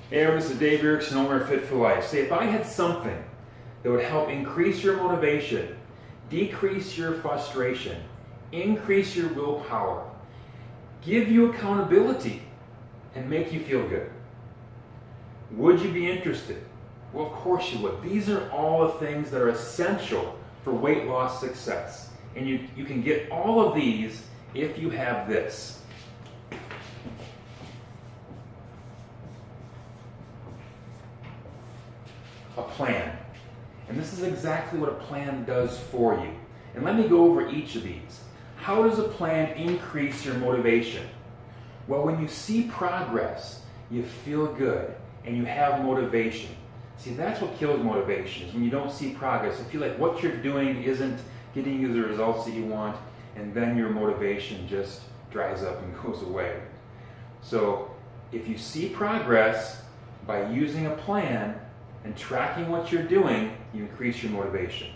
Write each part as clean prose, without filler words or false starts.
Hey everyone, this is Dave Erickson, owner of Fit for Life. Say, if I had something that would help increase your motivation, decrease your frustration, increase your willpower, give you accountability, and make you feel good, would you be interested? Well, of course you would. These are all the things that are essential for weight loss success. And you can get all of these if you have this. A plan. And this is exactly what a plan does for you. And let me go over each of these. How does a plan increase your motivation? Well, when you see progress, you feel good and you have motivation. See, that's what kills motivation, is when you don't see progress. You feel like what you're doing isn't getting you the results that you want, and then your motivation just dries up and goes away. So if you see progress by using a plan and tracking what you're doing, you increase your motivation.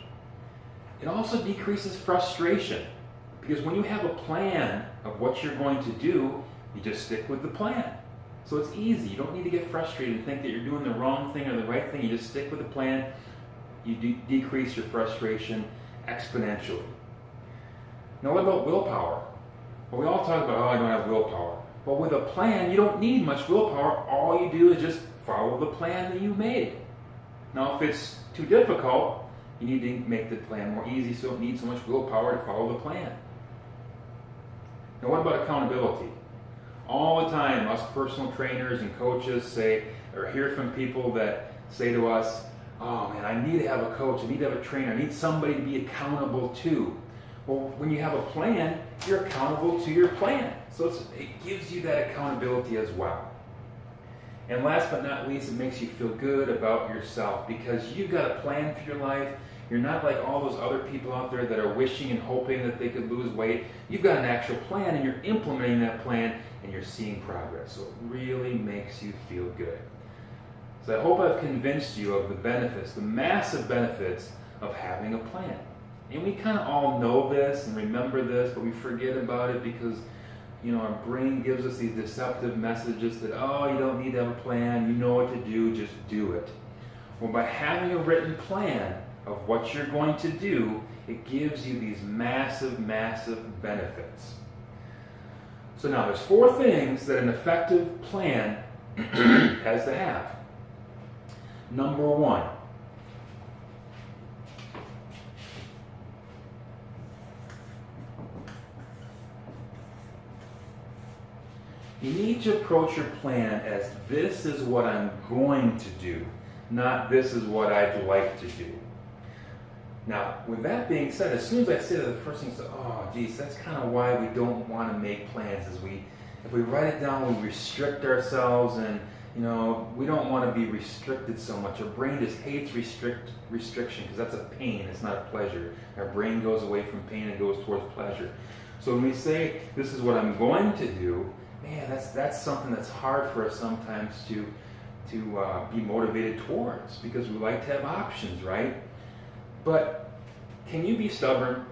It also decreases frustration, because when you have a plan of what you're going to do, you just stick with the plan. So it's easy. You don't need to get frustrated and think that you're doing the wrong thing or the right thing. You just stick with the plan. You decrease your frustration exponentially. Now what about willpower? Well, we all talk about, oh, I don't have willpower. Well, with a plan, you don't need much willpower. All you do is just follow the plan that you made. Now, if it's too difficult, you need to make the plan more easy, so you don't need so much willpower to follow the plan. Now, what about accountability? All the time, us personal trainers and coaches say, or hear from people that say to us, oh man, I need to have a coach, I need to have a trainer, I need somebody to be accountable to. Well, when you have a plan, you're accountable to your plan. So it gives you that accountability as well. And last but not least, it makes you feel good about yourself, because you've got a plan for your life. You're not like all those other people out there that are wishing and hoping that they could lose weight. You've got an actual plan, and you're implementing that plan, and you're seeing progress. So it really makes you feel good. So I hope I've convinced you of the benefits, the massive benefits of having a plan. And we kind of all know this and remember this, but we forget about it because our brain gives us these deceptive messages that, oh, you don't need to have a plan, you know what to do, just do it. Well, by having a written plan of what you're going to do, it gives you these massive, massive benefits. So now there's 4 things that an effective plan has to have. Number 1, you need to approach your plan as this is what I'm going to do, not this is what I'd like to do. Now, with that being said, as soon as I say that, the first thing is, oh, geez, that's kind of why we don't want to make plans. Is if we write it down, we restrict ourselves, and we don't want to be restricted so much. Our brain just hates restriction because that's a pain. It's not a pleasure. Our brain goes away from pain and goes towards pleasure. So when we say this is what I'm going to do, man, that's something that's hard for us sometimes to be motivated towards, because we like to have options, right? But can you be stubborn?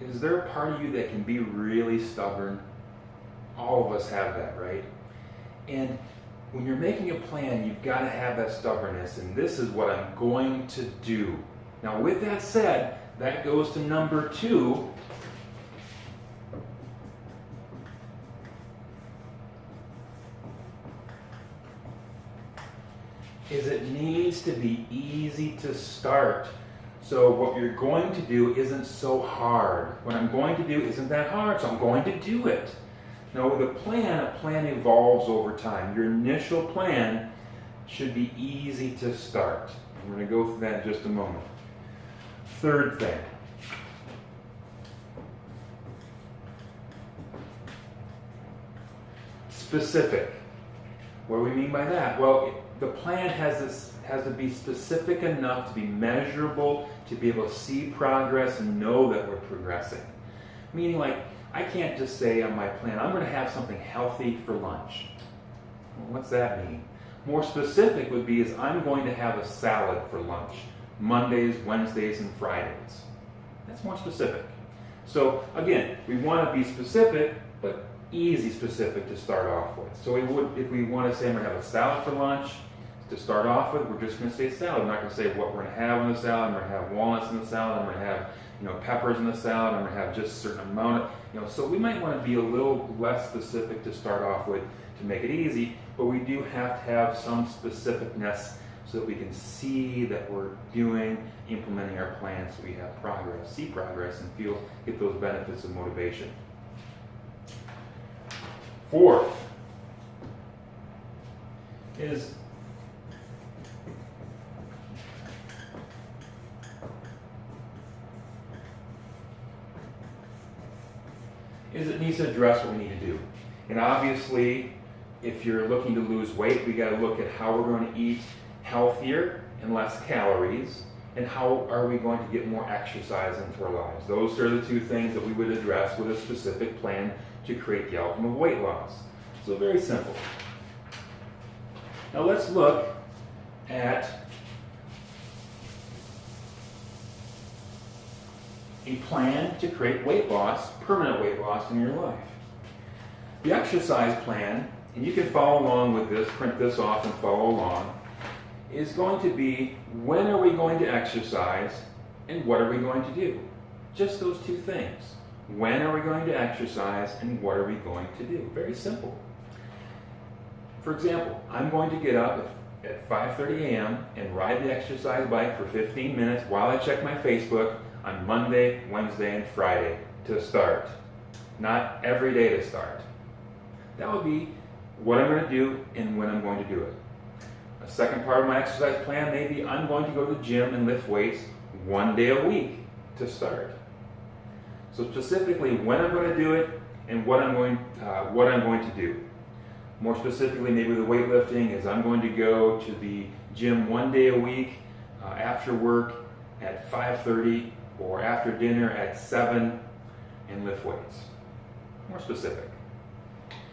Is there a part of you that can be really stubborn? All of us have that, right? And when you're making a plan, you've got to have that stubbornness, and this is what I'm going to do. Now, with that said, that goes to number 2. Is it needs to be easy to start. So what you're going to do isn't so hard. What I'm going to do isn't that hard, so I'm going to do it. Now with a plan evolves over time. Your initial plan should be easy to start. We're going to go through that in just a moment. Third thing. Specific. What do we mean by that? Well, the plan has to be specific enough to be measurable, to be able to see progress and know that we're progressing. Meaning, like, I can't just say on my plan, I'm going to have something healthy for lunch. Well, what's that mean? More specific would be is I'm going to have a salad for lunch, Mondays, Wednesdays, and Fridays. That's more specific. So again, we want to be specific, but easy specific to start off with. So if we want to say I'm going to have a salad for lunch, to start off with, we're just going to say salad. I'm not going to say what we're going to have in the salad. I'm going to have walnuts in the salad. I'm going to have peppers in the salad. I'm going to have just a certain amount of, so we might want to be a little less specific to start off with to make it easy, but we do have to have some specificness so that we can see that we're implementing our plan, so we have progress, see progress, and get those benefits of motivation. Fourth is it needs to address what we need to do. And obviously, if you're looking to lose weight, we got to look at how we're going to eat healthier and less calories, and how are we going to get more exercise into our lives. Those are the two things that we would address with a specific plan to create the outcome of weight loss. So very simple. Now let's look at a plan to create weight loss, permanent weight loss in your life. The exercise plan, and you can follow along with this, print this off and follow along, is going to be when are we going to exercise and what are we going to do? Just those two things. When are we going to exercise and what are we going to do? Very simple. For example, I'm going to get up at 5:30 a.m. and ride the exercise bike for 15 minutes while I check my Facebook on Monday, Wednesday, and Friday to start. Not every day to start. That would be what I'm going to do and when I'm going to do it. A second part of my exercise plan may be I'm going to go to the gym and lift weights 1 day a week to start. So specifically when I'm going to do it and what I'm going to do. More specifically, maybe the weightlifting is I'm going to go to the gym 1 day a week after work at 5:30 or after dinner at 7 and lift weights. More specific.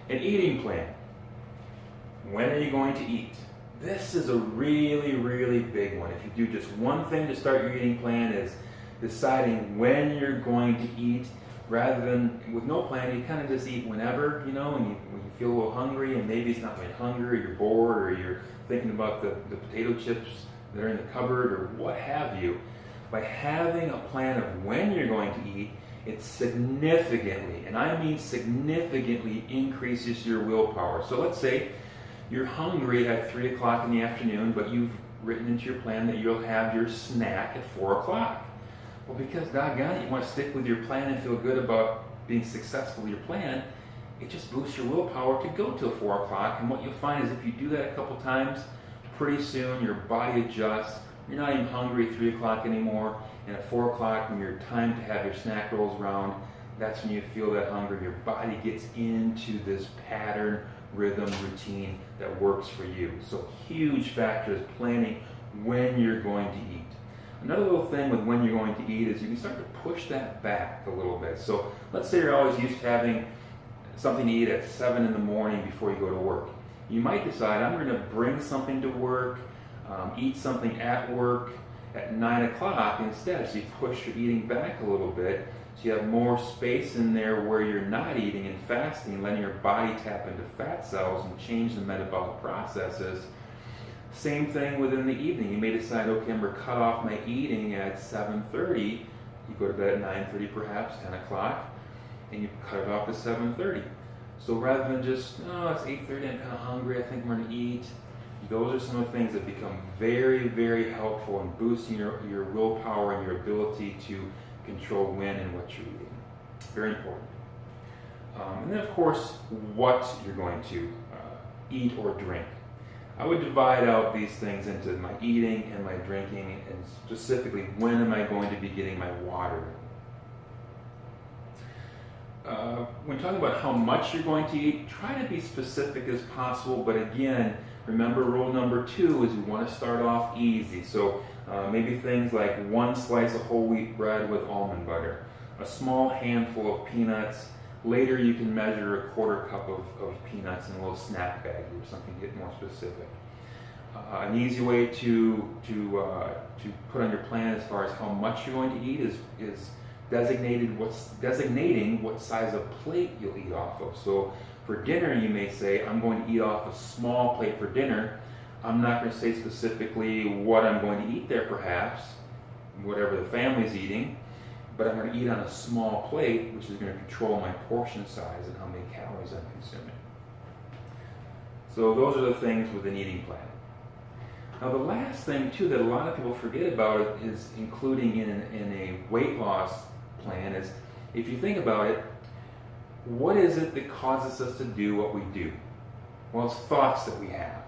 An eating plan. When are you going to eat? This is a really, really big one. If you do just one thing to start your eating plan is deciding when you're going to eat, rather than with no plan, you kind of just eat whenever, when you feel a little hungry, and maybe it's not really hunger, or you're bored, or you're thinking about the potato chips that are in the cupboard, or what have you. By having a plan of when you're going to eat, it significantly, and I mean significantly, increases your willpower. So let's say you're hungry at 3 o'clock in the afternoon, but you've written into your plan that you'll have your snack at 4 o'clock. Well, because doggone it, you want to stick with your plan and feel good about being successful with your plan, it just boosts your willpower to go till 4 o'clock. And what you'll find is if you do that a couple times, pretty soon your body adjusts. You're not even hungry at 3 o'clock anymore. And at 4 o'clock, when your time to have your snack rolls around, that's when you feel that hunger. Your body gets into this pattern, rhythm, routine that works for you. So huge factor is planning when you're going to eat. Another little thing with when you're going to eat is you can start to push that back a little bit. So let's say you're always used to having something to eat at 7 in the morning before you go to work. You might decide, I'm going to bring something to work, eat something at work at 9 o'clock instead. So you push your eating back a little bit, so you have more space in there where you're not eating and fasting, letting your body tap into fat cells and change the metabolic processes. Same thing within the evening. You may decide, okay, I'm going to cut off my eating at 7:30. You go to bed at 9:30 perhaps, 10 o'clock, and you cut it off at 7:30. So rather than just, it's 8:30, I'm kind of hungry, I think I'm going to eat. Those are some of the things that become very, very helpful in boosting your willpower and your ability to control when and what you're eating. Very important. And then, of course, what you're going to eat or drink. I would divide out these things into my eating and my drinking, and specifically, when am I going to be getting my water? When talking about how much you're going to eat, try to be specific as possible, but again, remember rule number 2 is you want to start off easy. So maybe things like 1 slice of whole wheat bread with almond butter, a small handful of peanuts. Later you can measure a 1/4 cup of peanuts in a little snack bag or something to get more specific. An easy way to put on your plan as far as how much you're going to eat is designating what size of plate you'll eat off of. So for dinner, you may say, I'm going to eat off a small plate for dinner. I'm not going to say specifically what I'm going to eat there, perhaps, whatever the family's eating, but I'm going to eat on a small plate, which is going to control my portion size and how many calories I'm consuming. So those are the things with an eating plan. Now the last thing too that a lot of people forget about is including in a weight loss plan is, if you think about it, what is it that causes us to do what we do? Well, it's thoughts that we have.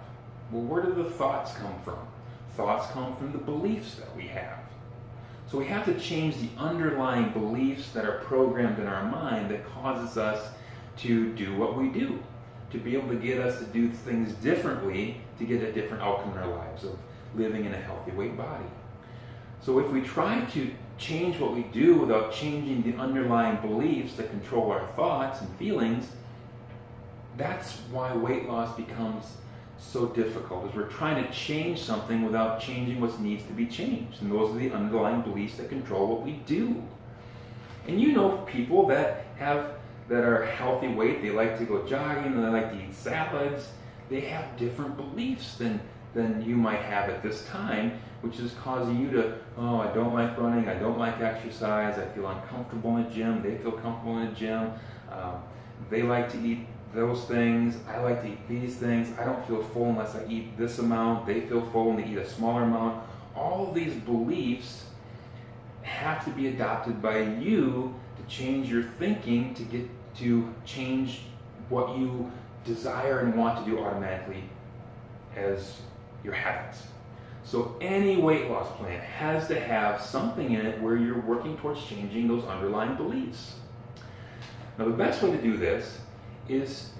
Well, where do the thoughts come from? Thoughts come from the beliefs that we have. So we have to change the underlying beliefs that are programmed in our mind that causes us to do what we do, to be able to get us to do things differently to get a different outcome in our lives of living in a healthy weight body. So if we try to change what we do without changing the underlying beliefs that control our thoughts and feelings, that's why weight loss becomes so difficult, is we're trying to change something without changing what needs to be changed. And those are the underlying beliefs that control what we do. And you know people that are healthy weight, they like to go jogging, they like to eat salads, they have different beliefs than you might have at this time, which is causing you to, oh, I don't like running, I don't like exercise, I feel uncomfortable in the gym, they feel comfortable in the gym, they like to eat those things, I like to eat these things, I don't feel full unless I eat this amount, they feel full and they eat a smaller amount. All of these beliefs have to be adopted by you to change your thinking to change what you desire and want to do automatically as your habits. So any weight loss plan has to have something in it where you're working towards changing those underlying beliefs. Now the best way to do this is,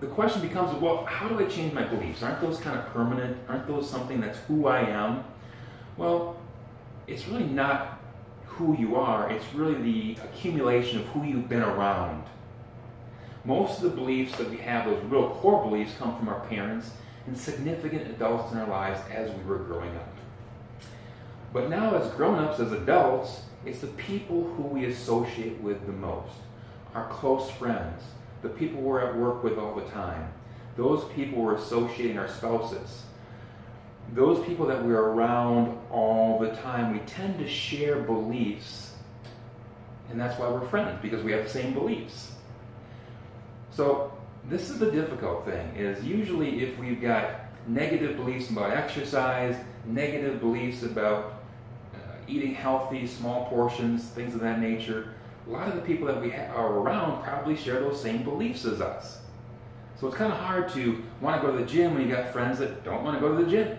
the question becomes, well, how do I change my beliefs? Aren't those kind of permanent? Aren't those something that's who I am? Well, it's really not who you are, it's really the accumulation of who you've been around. Most of the beliefs that we have, those real core beliefs, come from our parents and significant adults in our lives as we were growing up. But now as grown-ups, as adults, it's the people who we associate with the most. Our close friends, the people we're at work with all the time, those people we're associating, our spouses, those people that we're around all the time. We tend to share beliefs, and that's why we're friends, because we have the same beliefs. So this is the difficult thing, is usually if we've got negative beliefs about exercise, negative beliefs about eating healthy, small portions, things of that nature, a lot of the people that we are around probably share those same beliefs as us. So it's kind of hard to want to go to the gym when you got friends that don't want to go to the gym,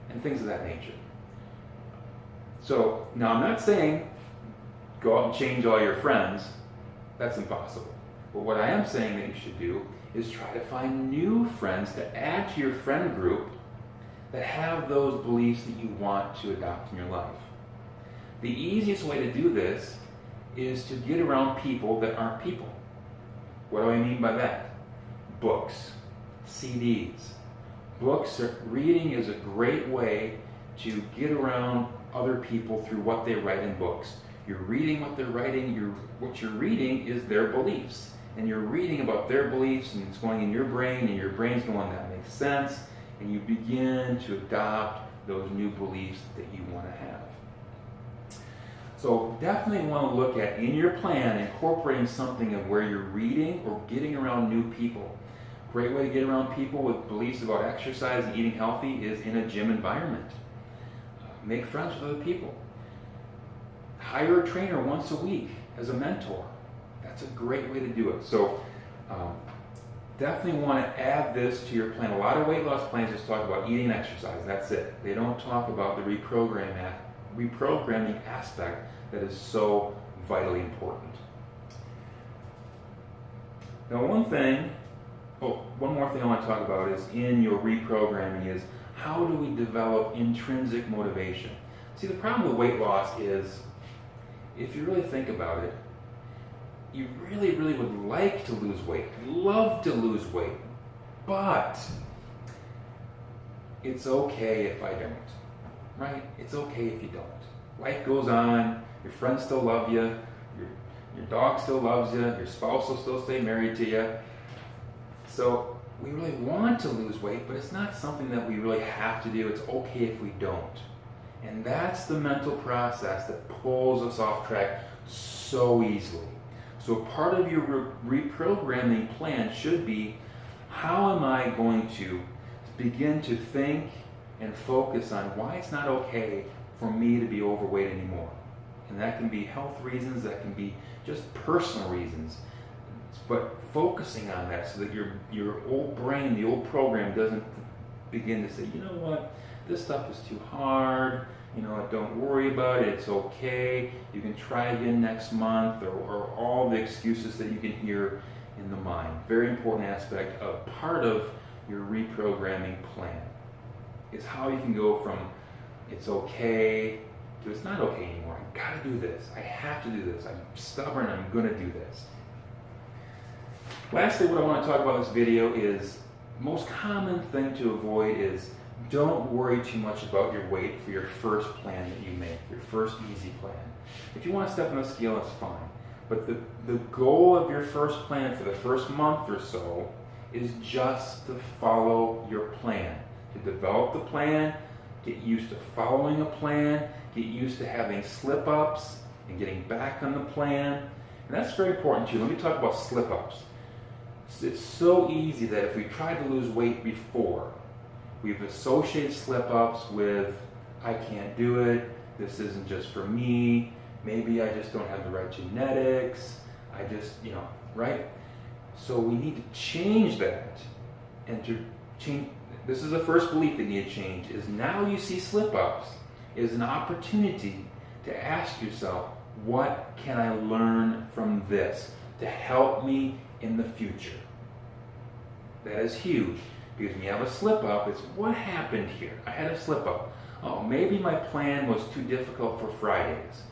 and things of that nature. So now I'm not saying go out and change all your friends. That's impossible. But what I am saying that you should do is try to find new friends to add to your friend group that have those beliefs that you want to adopt in your life. The easiest way to do this is to get around people that aren't people. What do I mean by that? Books, CDs. Reading is a great way to get around other people through what they write in books. You're reading what they're writing, what you're reading is their beliefs. And you're reading about their beliefs, and it's going in your brain, and your brain's going, that makes sense, and you begin to adopt those new beliefs that you want to have. So definitely want to look at, in your plan, incorporating something of where you're reading or getting around new people. Great way to get around people with beliefs about exercise and eating healthy is in a gym environment. Make friends with other people. Hire a trainer once a week as a mentor. That's a great way to do it. So definitely want to add this to your plan. A lot of weight loss plans just talk about eating and exercise. That's it. They don't talk about the reprogramming aspect that is so vitally important. Now one more thing I want to talk about is in your reprogramming is how do we develop intrinsic motivation? See, the problem with weight loss is, if you really think about it, you really, really would like to lose weight, love to lose weight, but it's okay if I don't, right? It's okay if you don't. Life goes on, Your friends still love you. Your dog still loves you. Your spouse will still stay married to you. So we really want to lose weight, but it's not something that we really have to do. It's okay if we don't. And that's the mental process that pulls us off track so easily. So part of your reprogramming plan should be, how am I going to begin to think and focus on why it's not okay for me to be overweight anymore? And that can be health reasons, that can be just personal reasons. But focusing on that so that your old brain, the old program, doesn't begin to say, you know what, this stuff is too hard, don't worry about it, it's okay, you can try again next month, or all the excuses that you can hear in the mind. Very important aspect of part of your reprogramming plan is how you can go from it's okay to it's not okay anymore. I gotta do this, I have to do this, I'm stubborn, I'm gonna do this. Lastly, what I want to talk about in this video is the most common thing to avoid is don't worry too much about your weight for your first plan that you make, your first easy plan. If you want to step on the scale, that's fine. But the goal of your first plan for the first month or so is just to follow your plan, to develop the plan, get used to following a plan, get used to having slip-ups and getting back on the plan. And that's very important too. Let me talk about slip-ups. It's so easy that if we tried to lose weight before, we've associated slip-ups with, I can't do it, this isn't just for me, maybe I just don't have the right genetics, I just, right? So we need to change that. And to change, this is the first belief that you need to change, is now you see slip-ups is an opportunity to ask yourself, what can I learn from this to help me in the future? That is huge, because when you have a slip up, it's what happened here? I had a slip up. Oh, maybe my plan was too difficult for Fridays.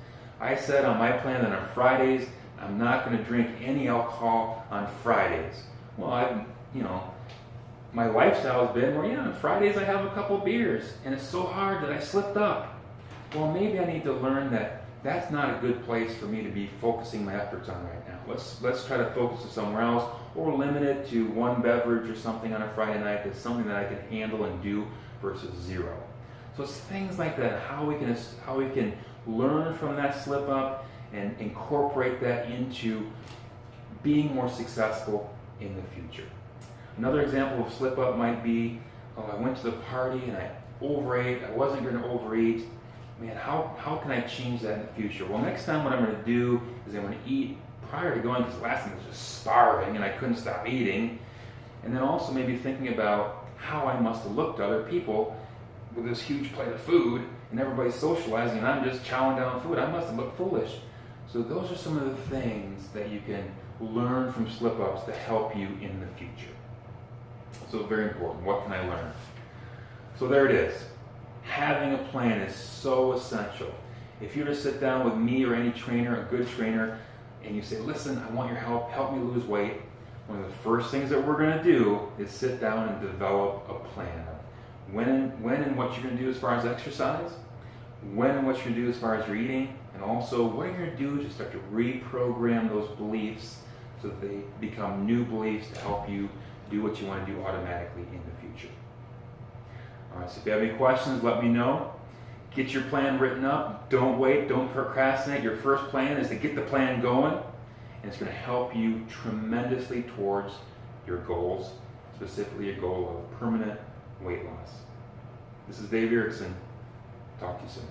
I said on my plan that on Fridays, I'm not going to drink any alcohol on Fridays. Well, my lifestyle has been where, on Fridays I have a couple beers, and it's so hard that I slipped up. Well, maybe I need to learn that that's not a good place for me to be focusing my efforts on right now. Let's try to focus it somewhere else, or limit it to one beverage or something on a Friday night that's something that I can handle and do versus zero. So it's things like that, how we can learn from that slip up and incorporate that into being more successful in the future. Another example of slip up might be, I went to the party and I overate, I wasn't going to overeat. Man, how can I change that in the future? Well, next time what I'm going to do is I'm going to eat prior to going, because last time I was just starving and I couldn't stop eating. And then also maybe thinking about how I must have looked to other people with this huge plate of food and everybody's socializing and I'm just chowing down food. I must have looked foolish. So those are some of the things that you can learn from slip-ups to help you in the future. So very important. What can I learn? So there it is. Having a plan is so essential. If you were to sit down with me or any trainer, a good trainer, and you say, listen, I want your help me lose weight, one of the first things that we're going to do is sit down and develop a plan of when and what you're going to do as far as exercise, when and what you're going to do as far as your eating, and also what are you going to do to start to reprogram those beliefs so that they become new beliefs to help you do what you want to do automatically in the future. All right, so if you have any questions, let me know. Get your plan written up. Don't wait. Don't procrastinate. Your first plan is to get the plan going, and it's going to help you tremendously towards your goals, specifically a goal of permanent weight loss. This is Dave Erickson. Talk to you soon.